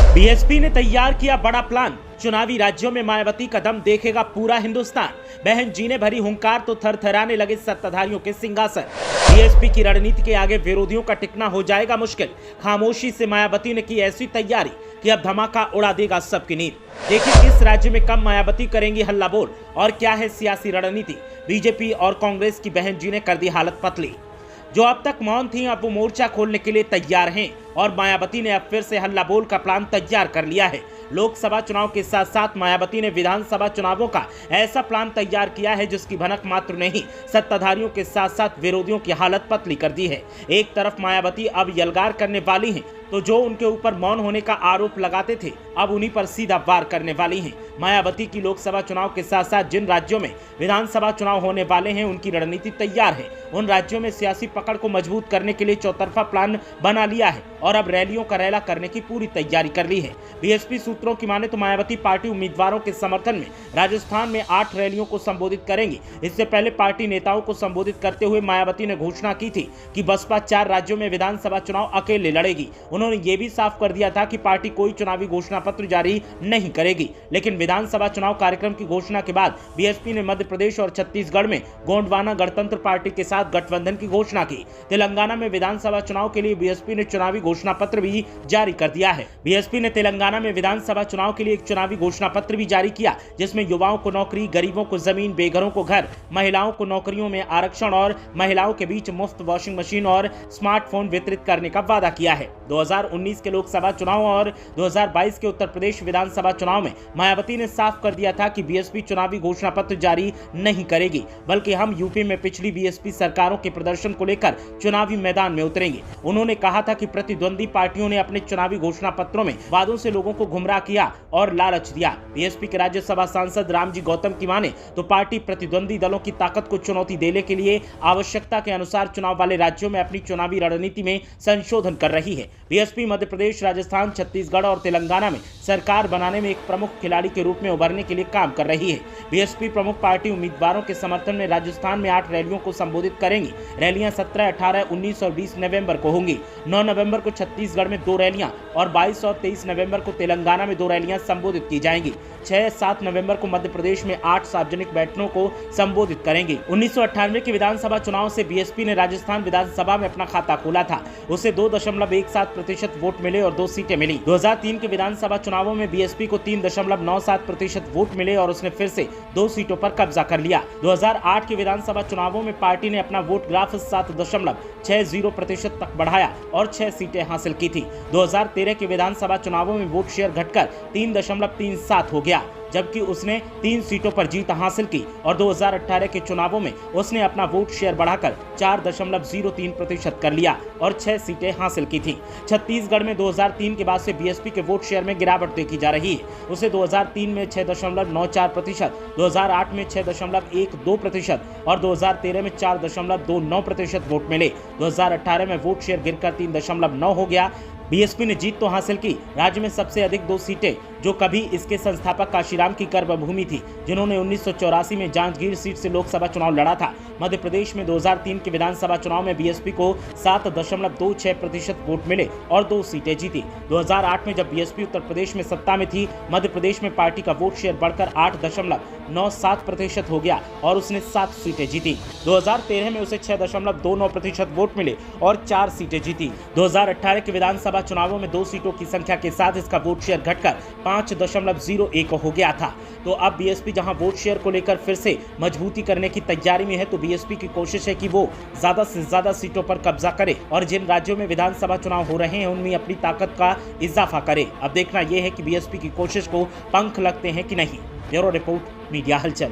BSP ने तैयार किया बड़ा प्लान। चुनावी राज्यों में मायावती का दम देखेगा पूरा हिंदुस्तान। बहन जी ने भरी हुंकार तो थरथराने लगे सत्ताधारियों के सिंहासन। बीएसपी की रणनीति के आगे विरोधियों का टिकना हो जाएगा मुश्किल। खामोशी से मायावती ने की ऐसी तैयारी कि अब धमाका उड़ा देगा सबकी नींद। देखिए किस राज्य में कब मायावती करेंगी हल्ला बोल और क्या है सियासी रणनीति। बीजेपी और कांग्रेस की बहन जी ने कर दी हालत पतली। जो अब तक मौन थी अब वो मोर्चा खोलने के लिए तैयार हैं और मायावती ने अब फिर से हल्ला बोल का प्लान तैयार कर लिया है। लोकसभा चुनाव के साथ साथ मायावती ने विधानसभा चुनावों का ऐसा प्लान तैयार किया है जिसकी भनक मात्र नहीं सत्ताधारियों के साथ साथ विरोधियों की हालत पतली कर दी है। एक तरफ मायावती अब यलगार करने वाली हैं तो जो उनके ऊपर मौन होने का आरोप लगाते थे अब उन्हीं पर सीधा वार करने वाली हैं। मायावती की लोकसभा चुनाव के साथ साथ जिन राज्यों में विधानसभा चुनाव होने वाले हैं उनकी रणनीति तैयार है। उन राज्यों में सियासी पकड़ को मजबूत करने के लिए चौतरफा प्लान बना लिया है और अब रैलियों का रैला करने की पूरी तैयारी कर ली है। बीएसपी सूत्रों की माने तो मायावती पार्टी उम्मीदवारों के समर्थन में राजस्थान में 8 रैलियों को संबोधित करेंगी। इससे पहले पार्टी नेताओं को संबोधित करते हुए मायावती ने घोषणा की थी कि बसपा 4 राज्यों में विधानसभा चुनाव अकेले लड़ेगी। उन्होंने ये भी साफ कर दिया था कि पार्टी कोई चुनावी घोषणा पत्र जारी नहीं करेगी। लेकिन विधानसभा चुनाव कार्यक्रम की घोषणा के बाद बीएसपी ने मध्य प्रदेश और छत्तीसगढ़ में गोंडवाना गणतंत्र पार्टी के साथ गठबंधन की घोषणा की। तेलंगाना में विधानसभा चुनाव के लिए बीएसपी ने चुनावी घोषणा पत्र भी जारी कर दिया है। बीएसपी ने तेलंगाना में विधानसभा चुनाव के लिए एक चुनावी घोषणा पत्र भी जारी किया जिसमें युवाओं को नौकरी, गरीबों को जमीन, बेघरों को घर, महिलाओं को नौकरियों में आरक्षण और महिलाओं के बीच मुफ्त वॉशिंग मशीन और स्मार्टफोन वितरित करने का वादा किया है। 2019 के लोकसभा चुनाव और 2022 के उत्तर प्रदेश विधानसभा चुनाव में मायावती ने साफ कर दिया था कि बीएसपी चुनावी घोषणा पत्र जारी नहीं करेगी बल्कि हम यूपी में पिछली बीएसपी सरकारों के प्रदर्शन को लेकर चुनावी मैदान में उतरेंगे। उन्होंने कहा था कि प्रतिद्वंदी पार्टियों ने अपने चुनावी घोषणा पत्रों में वादों से लोगों को गुमराह किया और लालच दिया। बीएसपी के राज्यसभा सांसद रामजी गौतम की माने तो पार्टी प्रतिद्वंदी दलों की ताकत को चुनौती देने के लिए आवश्यकता के अनुसार चुनाव वाले राज्यों में अपनी चुनावी रणनीति में संशोधन कर रही है। बीएसपी मध्य प्रदेश, राजस्थान, छत्तीसगढ़ और तेलंगाना में सरकार बनाने में एक प्रमुख खिलाड़ी के रूप में उभरने के लिए काम कर रही है। बीएसपी प्रमुख पार्टी उम्मीदवारों के समर्थन में राजस्थान में 8 रैलियों को संबोधित करेंगी। रैलियां 17, 18, 19 और 20 नवंबर को होंगी। 9 नवंबर को छत्तीसगढ़ में 2 रैलियां और 22 और 23 नवंबर को तेलंगाना में 2 रैलियां संबोधित की जाएंगी। 6, 7 नवंबर को मध्य प्रदेश में 8 सार्वजनिक बैठकों को संबोधित करेंगी। 1998 के विधानसभा चुनाव से बीएसपी ने राजस्थान विधानसभा में अपना खाता खोला था। उसे 2.17% वोट मिले और 2 सीटें मिली। 2003 के विधानसभा चुनावों में बीएसपी को 3.97% वोट मिले और उसने फिर से 2 सीटों पर कब्जा कर लिया। 2008 के विधानसभा चुनावों में पार्टी ने अपना वोट ग्राफ 7.60% तक बढ़ाया और 6 सीटें हासिल की थी। 2013 के विधानसभा चुनावों में वोट शेयर घटकर 3.37 हो गया जबकि उसने 3 सीटों पर जीत हासिल की और 2018 के चुनावों में उसने अपना वोट शेयर बढ़ाकर 4.03% कर लिया और 6 सीटें हासिल की थी। छत्तीसगढ़ में 2003 के बाद से बीएसपी के वोट शेयर में गिरावट देखी जा रही है। उसे 2003 में 6.94%, 2008 में 6.12% और 2013 में 4.29% वोट मिले। 2018 में वोट शेयर गिरकर 3.9 हो गया। बीएसपी ने जीत तो हासिल की। राज्य में सबसे अधिक 2 सीटें जो कभी इसके संस्थापक काशीराम की कर्मभूमि थी जिन्होंने 1984 में जांजगीर सीट से लोकसभा चुनाव लड़ा था। मध्य प्रदेश में 2003 के विधानसभा चुनाव में बीएसपी को 7.26% वोट मिले और 2 सीटें जीती। 2008 में जब बीएसपी उत्तर प्रदेश में सत्ता में थी मध्य प्रदेश में पार्टी का वोट शेयर बढ़कर 8.97% हो गया और उसने 7 सीटें जीती। 2013 में उसे 6.29% वोट मिले और 4 सीटें जीती। 2018 के विधानसभा चुनावों में 2 सीटों की संख्या के साथ इसका वोट शेयर घटकर 5.01 हो गया था। तो अब बीएसपी जहां वोट शेयर को लेकर फिर से मजबूती करने की तैयारी में है तो बीएसपी की कोशिश है कि वो ज्यादा से ज्यादा सीटों पर कब्जा करे और जिन राज्यों में विधानसभा चुनाव हो रहे हैं उनमें अपनी ताकत का इजाफा करे। अब देखना यह है कि बीएसपी की कोशिश को पंख लगते हैं कि नहीं। ब्यूरो रिपोर्ट, मीडिया हलचल।